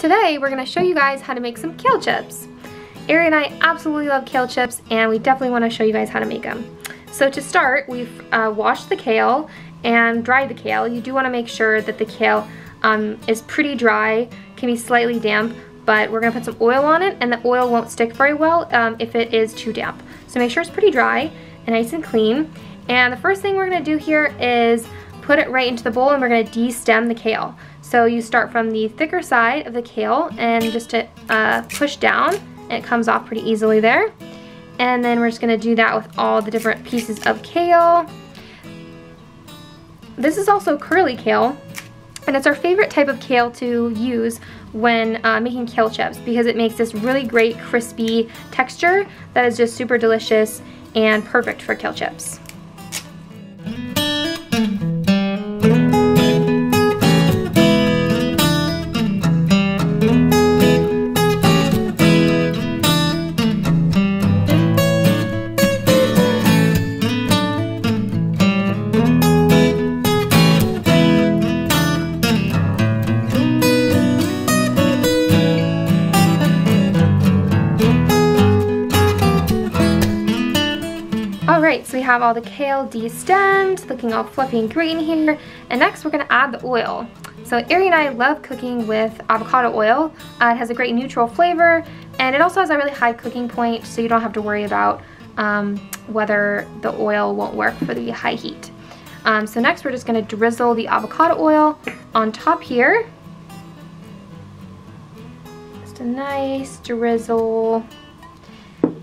today we're going to show you guys how to make some kale chips. Ari and I absolutely love kale chips, and we definitely want to show you guys how to make them. So to start, we've washed the kale and dried the kale. You do want to make sure that the kale is pretty dry, can be slightly damp, but we're going to put some oil on it, and the oil won't stick very well if it is too damp. So make sure it's pretty dry and nice and clean. And the first thing we're going to do here is put it right into the bowl, and we're going to de-stem the kale. So you start from the thicker side of the kale and just to push down, and it comes off pretty easily there. And then we're just going to do that with all the different pieces of kale. This is also curly kale, and it's our favorite type of kale to use when making kale chips because it makes this really great crispy texture that is just super delicious and perfect for kale chips. Alright, so we have all the kale de-stemmed, looking all fluffy and great in here. And next we're going to add the oil. So Ari and I love cooking with avocado oil. It has a great neutral flavor, and it also has a really high cooking point, so you don't have to worry about whether the oil won't work for the high heat. So next we're just going to drizzle the avocado oil on top here. Just a nice drizzle.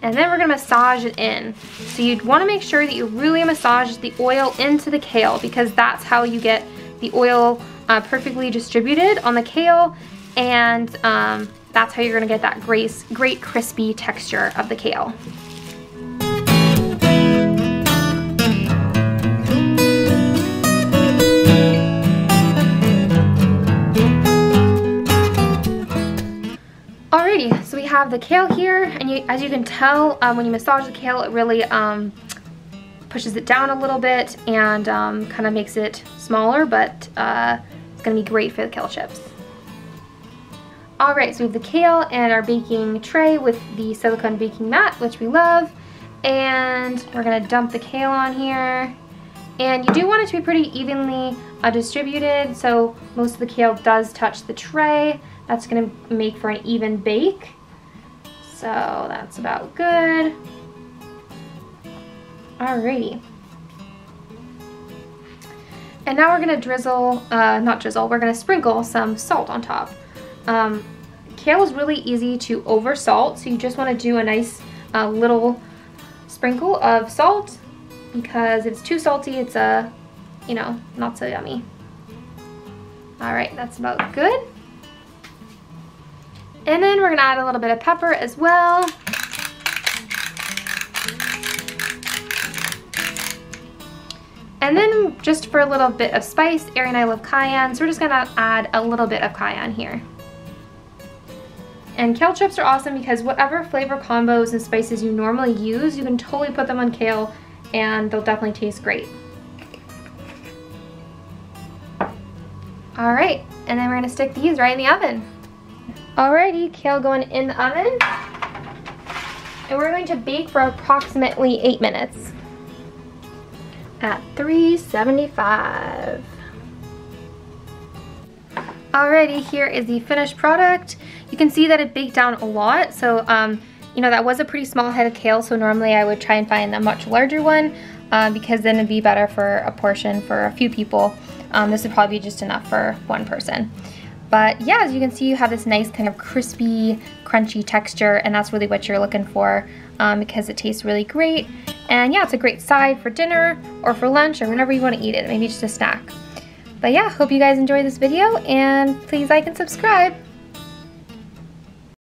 And then we're going to massage it in. So you'd want to make sure that you really massage the oil into the kale, because that's how you get the oil perfectly distributed on the kale, and that's how you're going to get that great crispy texture of the kale. Alrighty, so we have the kale here, and as you can tell, when you massage the kale, it really pushes it down a little bit and kind of makes it smaller, but it's going to be great for the kale chips. Alright, so we have the kale and our baking tray with the silicone baking mat, which we love, and we're going to dump the kale on here. And you do want it to be pretty evenly distributed, so most of the kale does touch the tray. That's going to make for an even bake. So that's about good. Alrighty. And now we're going to we're going to sprinkle some salt on top. Kale is really easy to over salt, so you just want to do a nice little sprinkle of salt, because if it's too salty, it's not so yummy. Alright, that's about good. And then we're going to add a little bit of pepper as well. And then just for a little bit of spice, Ari and I love cayenne, so we're just going to add a little bit of cayenne here. And kale chips are awesome because whatever flavor combos and spices you normally use, you can totally put them on kale and they'll definitely taste great. Alright, and then we're going to stick these right in the oven. Alrighty, kale going in the oven. And we're going to bake for approximately 8 minutes at 375. Alrighty, here is the finished product. You can see that it baked down a lot, so that was a pretty small head of kale, so normally I would try and find a much larger one because then it'd be better for a portion for a few people. This would probably be just enough for one person. But yeah, as you can see, you have this nice kind of crispy, crunchy texture, and that's really what you're looking for because it tastes really great. And yeah, it's a great side for dinner or for lunch or whenever you want to eat it, maybe just a snack. But yeah, hope you guys enjoyed this video, and please like and subscribe.